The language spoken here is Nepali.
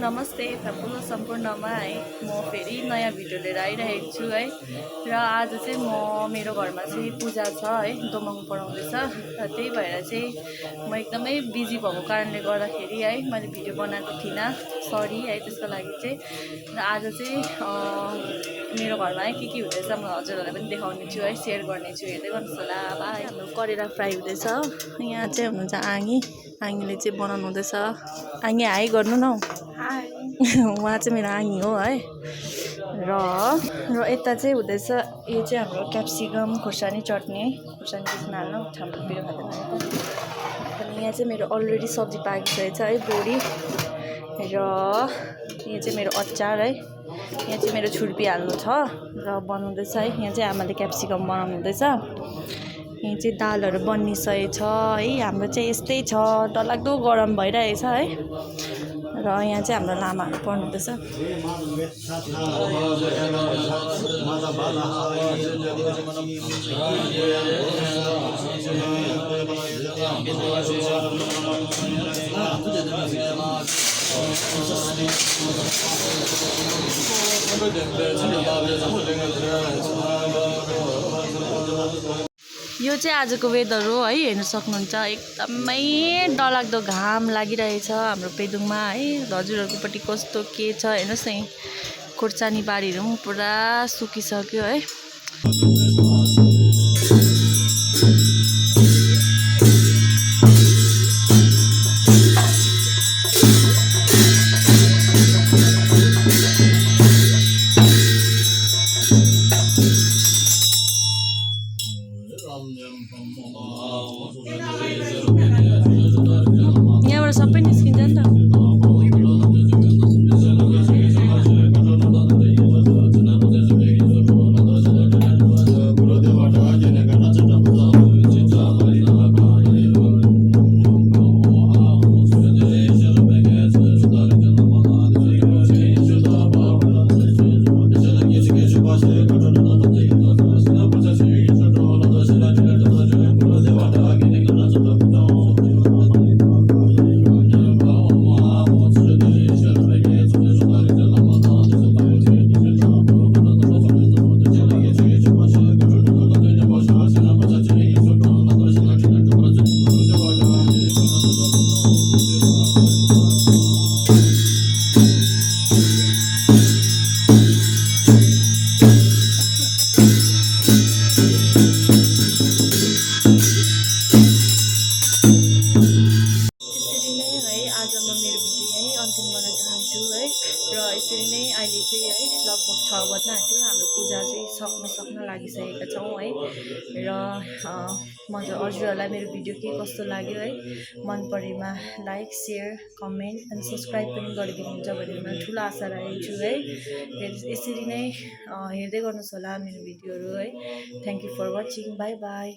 नमस्ते तपाईँको सम्पूर्णमा है म फेरि नयाँ भिडियो लिएर आइरहेको छु है। र आज चाहिँ मेरो घरमा चाहिँ पूजा छ है, दोमङ पढाउँदैछ। र त्यही भएर चाहिँ म एकदमै बिजी भएको कारणले गर्दाखेरि है मैले भिडियो बनाएको थिइनँ, सरी है त्यसको लागि चाहिँ। र आज चाहिँ मेरो घरमा है के हुँदैछ म हजुरहरूलाई पनि देखाउने छु है, सेयर गर्ने छु, हेर्दै गर्नुहोस् होला। भाइ हाम्रो करेला फ्राई हुँदैछ। यहाँ चाहिँ हुनुहुन्छ आङीले चाहिँ बनाउनु हुँदैछ। आङी हाई गर्नु न हौ। उहाँ चाहिँ मेरो आङी हो है। र यता चाहिँ हुँदैछ, यो चाहिँ हाम्रो क्याप्सिकम खोर्सानी चटनी है। खोर्सानी त्यसमा हाल्नु, हाम्रो पिरो खाँदैन है त। अनि यहाँ चाहिँ मेरो अलरेडी सब्जी पाकिसकेको छ है, बोडी। र यो चाहिँ मेरो अचार है। यहाँ चाहिँ मेरो छुर्पी हाल्नु छ र बनाउँदैछ है। यहाँ चाहिँ आमाले क्याप्सिकम बनाउनु हुँदैछ। यहाँ चाहिँ दालहरू बनिसकेको छ है। हाम्रो चाहिँ यस्तै छ, डरलाग्दो गरम भइरहेछ है। र यहाँ चाहिँ हाम्रो लामाहरू पढ्नु हुँदैछ। यो चाहिँ आजको वेदर हो है, हेर्न सक्नुहुन्छ। एकदमै डरलाग्दो घाम लागिरहेछ हाम्रो पेदुङमा है। हजुरहरूकोपट्टि कस्तो के छ हेर्नुहोस् न, खोर्सानी बारीहरू पनि पुरा सुकिसक्यो है। यहाँबाट सबै निस्किन्छ नि त। यसरी नै अहिले चाहिँ है लगभग 6 बज्न आँट्यो। हाम्रो पूजा चाहिँ सक्न लागिसकेका छौँ है। र हजुरहरूलाई मेरो भिडियो के कस्तो लाग्यो है, मन परेमा लाइक, सेयर, कमेन्ट अनि सब्सक्राइब पनि गरिदिनुहुन्छ भनेर म ठुलो आशा राखेको छु है। यसरी नै हेर्दै गर्नुहोस् होला मेरो भिडियोहरू है। Thank you for watching, bye by.